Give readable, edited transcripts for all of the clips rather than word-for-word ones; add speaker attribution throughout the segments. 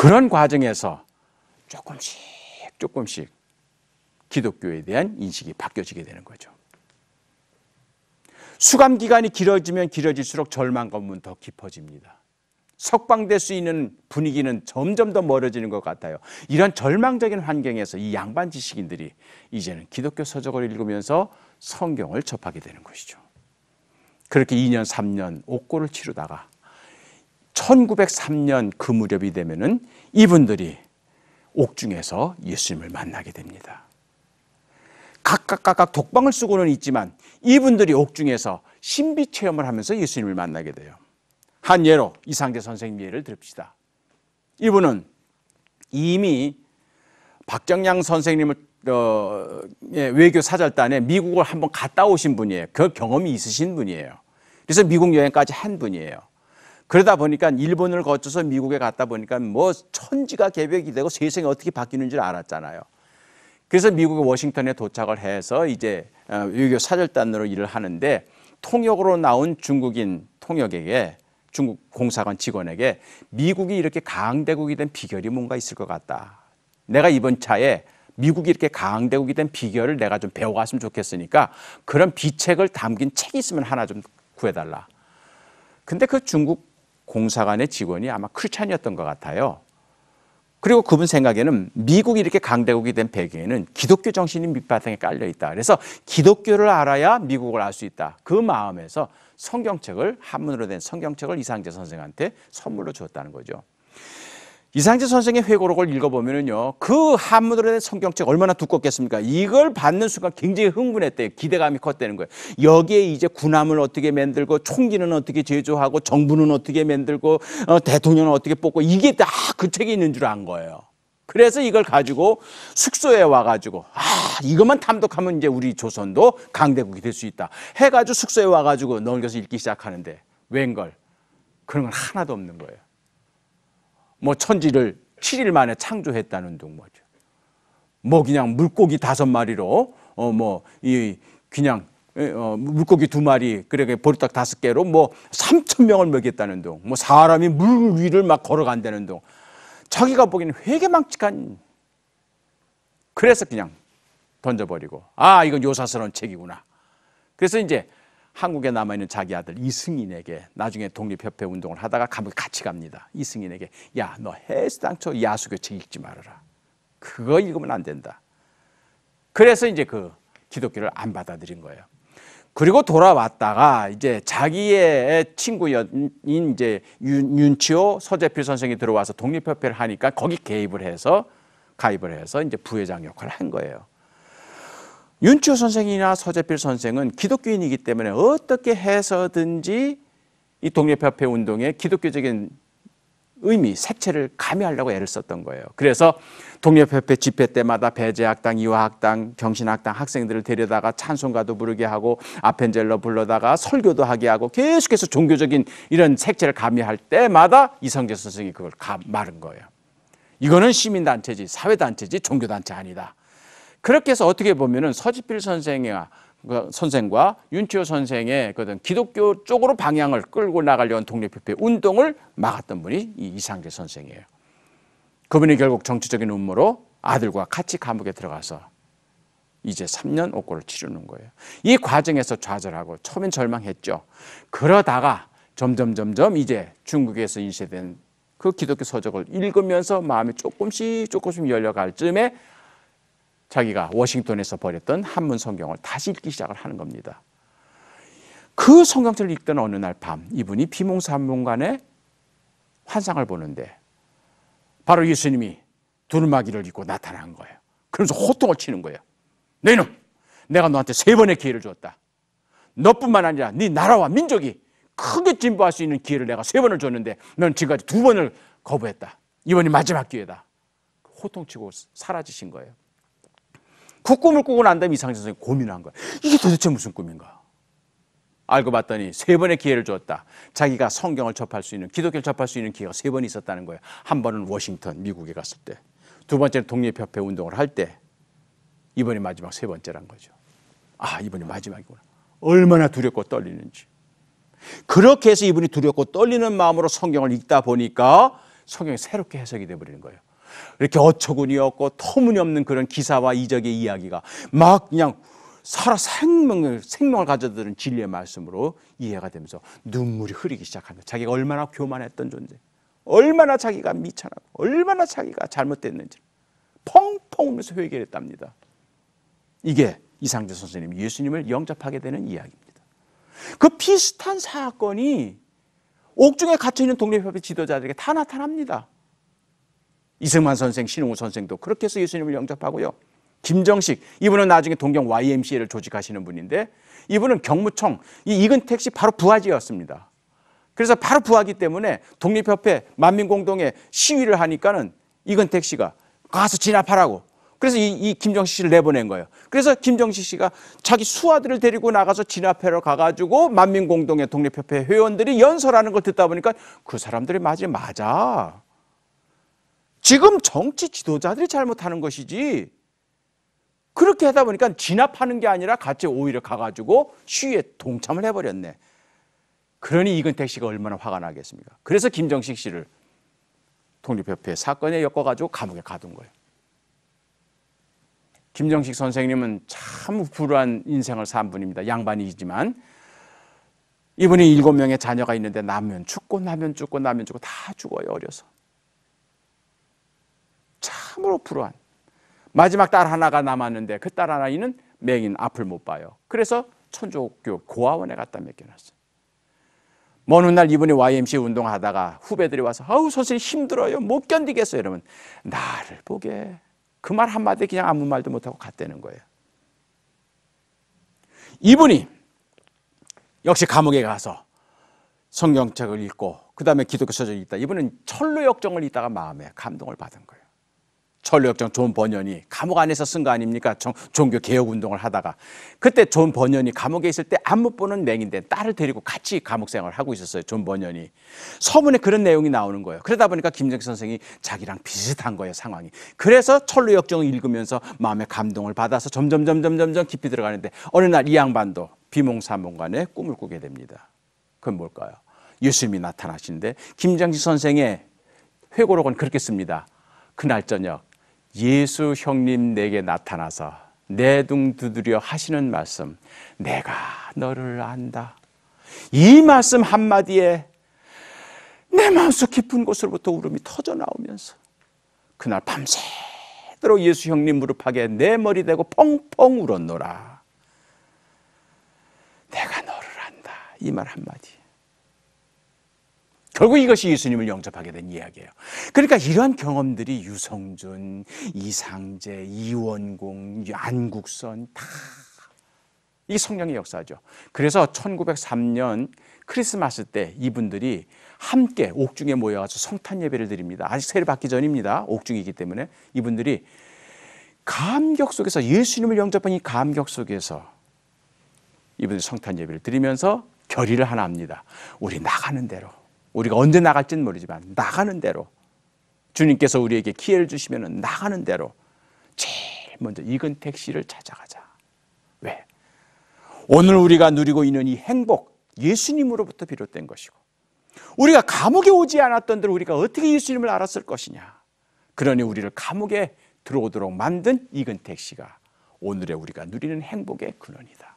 Speaker 1: 그런 과정에서 조금씩 기독교에 대한 인식이 바뀌어지게 되는 거죠. 수감 기간이 길어지면 길어질수록 절망감은 더 깊어집니다. 석방될 수 있는 분위기는 점점 더 멀어지는 것 같아요. 이런 절망적인 환경에서 이 양반 지식인들이 이제는 기독교 서적을 읽으면서 성경을 접하게 되는 것이죠. 그렇게 2년, 3년 옥고를 치르다가 1903년 그 무렵이 되면은 이분들이 옥중에서 예수님을 만나게 됩니다. 각각 독방을 쓰고는 있지만 이분들이 옥중에서 신비 체험을 하면서 예수님을 만나게 돼요. 한 예로 이상재 선생님 예를 들읍시다. 이분은 이미 박정량 선생님을 외교 사절단에 미국을 한번 갔다 오신 분이에요. 그 경험이 있으신 분이에요. 그래서 미국 여행까지 한 분이에요. 그러다 보니까 일본을 거쳐서 미국에 갔다 보니까 뭐 천지가 개벽이 되고 세상이 어떻게 바뀌는 줄 알았잖아요. 그래서 미국의 워싱턴에 도착을 해서 이제 외교 사절단으로 일을 하는데 통역으로 나온 중국인 통역에게 중국 공사관 직원에게 미국이 이렇게 강대국이 된 비결이 뭔가 있을 것 같다. 내가 이번 차에 미국이 이렇게 강대국이 된 비결을 내가 좀 배워갔으면 좋겠으니까 그런 비책을 담긴 책이 있으면 하나 좀 구해달라. 근데 그 중국 공사관의 직원이 아마 크리스찬이었던 것 같아요. 그리고 그분 생각에는 미국이 이렇게 강대국이 된 배경에는 기독교 정신이 밑바탕에 깔려 있다. 그래서 기독교를 알아야 미국을 알 수 있다. 그 마음에서 성경책을, 한문으로 된 성경책을 이상재 선생한테 선물로 주었다는 거죠. 이상재 선생의 회고록을 읽어보면요, 그 한문으로 된 성경책 얼마나 두껍겠습니까? 이걸 받는 순간 굉장히 흥분했대요. 기대감이 컸다는 거예요. 여기에 이제 군함을 어떻게 만들고, 총기는 어떻게 제조하고, 정부는 어떻게 만들고, 대통령은 어떻게 뽑고, 이게 다 그 책에 있는 줄 안 거예요. 그래서 이걸 가지고 숙소에 와가지고, 이것만 탐독하면 이제 우리 조선도 강대국이 될 수 있다. 해가지고 숙소에 와가지고 넘겨서 읽기 시작하는데, 웬걸? 그런 건 하나도 없는 거예요. 뭐 천지를 7일 만에 창조했다는 둥 뭐죠. 뭐 그냥 물고기 5마리로 그냥 물고기 2마리 그렇게 보리떡 5개로 뭐 3,000명을 먹였다는 둥. 뭐 사람이 물 위를 막 걸어간다는 둥. 자기가 보기에는 회개망측한. 그래서 그냥 던져버리고 이건 요사스러운 책이구나. 그래서 이제 한국에 남아있는 자기 아들 이승인에게 나중에 독립협회 운동을 하다가 감옥에 같이 갑니다. 이승인에게 야, 너 해수당초 야수교 책 읽지 말아라. 그거 읽으면 안 된다. 그래서 이제 그 기독교를 안 받아들인 거예요. 그리고 돌아왔다가 이제 자기의 친구인 이제 윤치호 서재필 선생이 들어와서 독립협회를 하니까 거기 가입을 해서 이제 부회장 역할을 한 거예요. 윤치호 선생이나 서재필 선생은 기독교인이기 때문에 어떻게 해서든지 이 독립협회 운동의 기독교적인 의미, 색채를 가미하려고 애를 썼던 거예요. 그래서 독립협회 집회 때마다 배제학당, 이화학당, 경신학당 학생들을 데려다가 찬송가도 부르게 하고 아펜젤러 불러다가 설교도 하게 하고 계속해서 종교적인 이런 색채를 가미할 때마다 이성재 선생이 그걸 말은 거예요. 이거는 시민단체지, 사회단체지, 종교단체 아니다. 그렇게 해서 어떻게 보면은 서재필 선생과 윤치호 선생의 기독교 쪽으로 방향을 끌고 나가려는 독립협회 운동을 막았던 분이 이 이상재 선생이에요. 그분이 결국 정치적인 음모로 아들과 같이 감옥에 들어가서 이제 3년 옥고를 치르는 거예요. 이 과정에서 좌절하고 처음엔 절망했죠. 그러다가 점점 이제 중국에서 인쇄된 그 기독교 서적을 읽으면서 마음이 조금씩 열려갈 즈음에 자기가 워싱턴에서 버렸던 한문 성경을 다시 읽기 시작을 하는 겁니다. 그 성경책을 읽던 어느 날 밤 이분이 비몽사몽간에 환상을 보는데 바로 예수님이 두루마기를 입고 나타난 거예요. 그러면서 호통을 치는 거예요. 너희는 내가 너한테 3번의 기회를 줬다. 너뿐만 아니라 네 나라와 민족이 크게 진보할 수 있는 기회를 내가 3번을 줬는데 너는 지금까지 2번을 거부했다. 이번이 마지막 기회다. 호통치고 사라지신 거예요. 그 꿈을 꾸고 난 다음에 이상재 선생님이 고민한 거예요. 이게 도대체 무슨 꿈인가? 알고 봤더니 3번의 기회를 줬다. 자기가 성경을 접할 수 있는, 기독교를 접할 수 있는 기회가 3번 있었다는 거예요. 한 번은 워싱턴, 미국에 갔을 때. 2번째는 독립협회 운동을 할 때. 이번이 마지막 3번째란 거죠. 이번이 마지막이구나. 얼마나 두렵고 떨리는지. 그렇게 해서 이분이 두렵고 떨리는 마음으로 성경을 읽다 보니까 성경이 새롭게 해석이 되어버리는 거예요. 이렇게 어처구니 없고 터무니없는 그런 기사와 이적의 이야기가 막 그냥 살아 생명을 가져드는 진리의 말씀으로 이해가 되면서 눈물이 흐르기 시작합니다. 자기가 얼마나 교만했던 존재, 얼마나 자기가 미천하고 얼마나 자기가 잘못됐는지 펑펑 울면서 회개를 했답니다. 이게 이상재 선생님이 예수님을 영접하게 되는 이야기입니다. 그 비슷한 사건이 옥중에 갇혀있는 독립협회 지도자들에게 다 나타납니다. 이승만 선생, 신웅우 선생도 그렇게 해서 예수님을 영접하고요. 김정식, 이분은 나중에 동경 YMCA를 조직하시는 분인데 이분은 경무청, 이 이근택 씨 바로 부하지였습니다. 그래서 바로 부하기 때문에 독립협회 만민공동에 시위를 하니까는 이근택 씨가 가서 진압하라고. 그래서 이 김정식 씨를 내보낸 거예요. 그래서 김정식 씨가 자기 수하들을 데리고 나가서 진압하러 가가지고 만민공동의 독립협회 회원들이 연설하는 걸 듣다 보니까 그 사람들이 맞아. 지금 정치 지도자들이 잘못하는 것이지. 그렇게 하다 보니까 진압하는 게 아니라 같이 오히려 가가지고 시위에 동참을 해버렸네. 그러니 이근택 씨가 얼마나 화가 나겠습니까? 그래서 김정식 씨를 독립협회 사건에 엮어가지고 감옥에 가둔 거예요. 김정식 선생님은 참 불우한 인생을 산 분입니다. 양반이지만 이분이 7명의 자녀가 있는데 나면 죽고 다 죽어요. 어려서. 참으로 불우한. 마지막 딸 하나가 남았는데 그 딸 하나는 맹인 앞을 못 봐요. 그래서 천주교 고아원에 갖다 맡겨놨어요. 먼 훗날 이분이 YMCA 운동하다가 후배들이 와서 아우 선생님 힘들어요. 못 견디겠어요. 이러면 나를 보게. 그 말 한마디 그냥 아무 말도 못하고 갔다는 거예요. 이분이 역시 감옥에 가서 성경책을 읽고 그 다음에 기독교 서적을 읽다. 이분은 철로역정을 읽다가 마음에 감동을 받은 거예요. 철로역정 존 버년이 감옥 안에서 쓴 거 아닙니까? 종교 개혁 운동을 하다가 그때 존 버년이 감옥에 있을 때 안 못 보는 맹인데 딸을 데리고 같이 감옥 생활을 하고 있었어요. 존 버년이. 서문에 그런 내용이 나오는 거예요. 그러다 보니까 김정식 선생이 자기랑 비슷한 거예요, 상황이. 그래서 철로역정을 읽으면서 마음에 감동을 받아서 점점 깊이 들어가는데 어느 날 이 양반도 비몽사몽간에 꿈을 꾸게 됩니다. 그건 뭘까요? 예수님이 나타나시는데 김정식 선생의 회고록은 그렇게 씁니다. 그날 저녁 예수 형님 내게 나타나서 내둥 두드려 하시는 말씀, 내가 너를 안다. 이 말씀 한마디에 내 마음속 깊은 곳으로부터 울음이 터져 나오면서 그날 밤새도록 예수 형님 무릎하게 내 머리 대고 펑펑 울었노라. 내가 너를 안다. 이 말 한마디. 결국 이것이 예수님을 영접하게 된 이야기예요. 그러니까 이러한 경험들이 유성준, 이상재, 이원공, 안국선 다 이게 성령의 역사죠. 그래서 1903년 크리스마스 때 이분들이 함께 옥중에 모여서 성탄 예배를 드립니다. 아직 세례 받기 전입니다. 옥중이기 때문에 이분들이 감격 속에서 예수님을 영접한 이 감격 속에서 이분들이 성탄 예배를 드리면서 결의를 하나 합니다. 우리 나가는 대로. 우리가 언제 나갈지는 모르지만 나가는 대로 주님께서 우리에게 기회를 주시면 나가는 대로 제일 먼저 이근택 씨를 찾아가자. 왜? 오늘 우리가 누리고 있는 이 행복 예수님으로부터 비롯된 것이고 우리가 감옥에 오지 않았던들 우리가 어떻게 예수님을 알았을 것이냐. 그러니 우리를 감옥에 들어오도록 만든 이근택 씨가 오늘의 우리가 누리는 행복의 근원이다.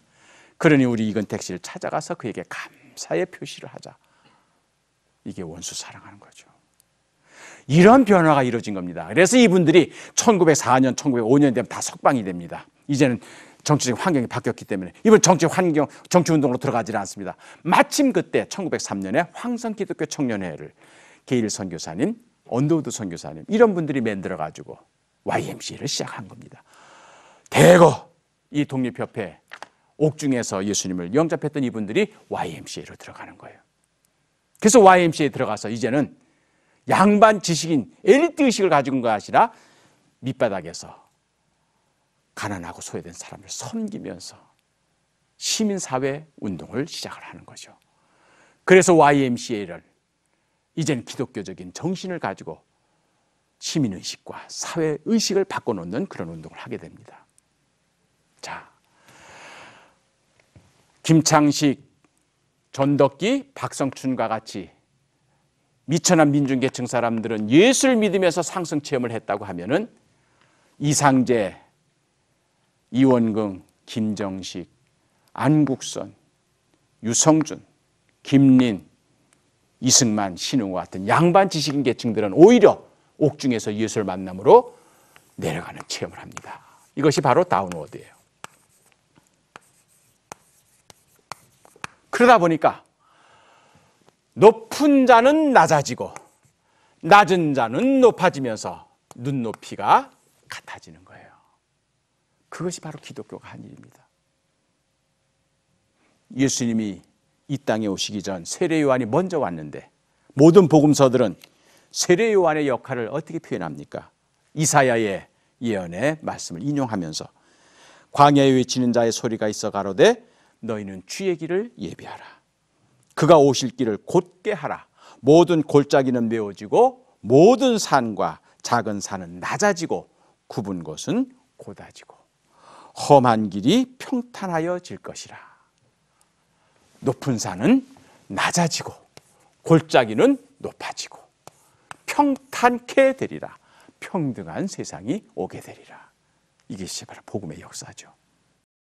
Speaker 1: 그러니 우리 이근택 씨를 찾아가서 그에게 감사의 표시를 하자. 이게 원수 사랑하는 거죠. 이런 변화가 이루어진 겁니다. 그래서 이분들이 1904년, 1905년 되면 다 석방이 됩니다. 이제는 정치적 환경이 바뀌었기 때문에 이번 정치운동으로 들어가지는 않습니다. 마침 그때 1903년에 황성기독교 청년회를 게일 선교사님, 언더우드 선교사님 이런 분들이 만들어가지고 YMCA를 시작한 겁니다. 대거 이 독립협회 옥중에서 예수님을 영접했던 이분들이 YMCA로 들어가는 거예요. 그래서 YMCA에 들어가서 이제는 양반 지식인 엘리트 의식을 가지고 온 것이 아니라 밑바닥에서 가난하고 소외된 사람을 섬기면서 시민사회 운동을 시작을 하는 거죠. 그래서 YMCA를 이제는 기독교적인 정신을 가지고 시민의식과 사회의식을 바꿔놓는 그런 운동을 하게 됩니다. 자, 김창식, 전덕기, 박성춘과 같이 미천한 민중계층 사람들은 예수를 믿으면서 상승 체험을 했다고 하면은 이상재, 이원긍, 김정식, 안국선, 유성준, 김린, 이승만, 신웅과 같은 양반 지식인 계층들은 오히려 옥중에서 예수를 만남으로 내려가는 체험을 합니다. 이것이 바로 다운워드예요. 그러다 보니까 높은 자는 낮아지고 낮은 자는 높아지면서 눈높이가 같아지는 거예요. 그것이 바로 기독교가 한 일입니다. 예수님이 이 땅에 오시기 전 세례 요한이 먼저 왔는데 모든 복음서들은 세례 요한의 역할을 어떻게 표현합니까? 이사야의 예언의 말씀을 인용하면서 광야에 외치는 자의 소리가 있어 가로되 너희는 주의 길을 예비하라. 그가 오실 길을 곧게 하라. 모든 골짜기는 메워지고 모든 산과 작은 산은 낮아지고 굽은 곳은 곧아지고 험한 길이 평탄하여질 것이라. 높은 산은 낮아지고 골짜기는 높아지고 평탄케 되리라. 평등한 세상이 오게 되리라. 이게 바로 복음의 역사죠.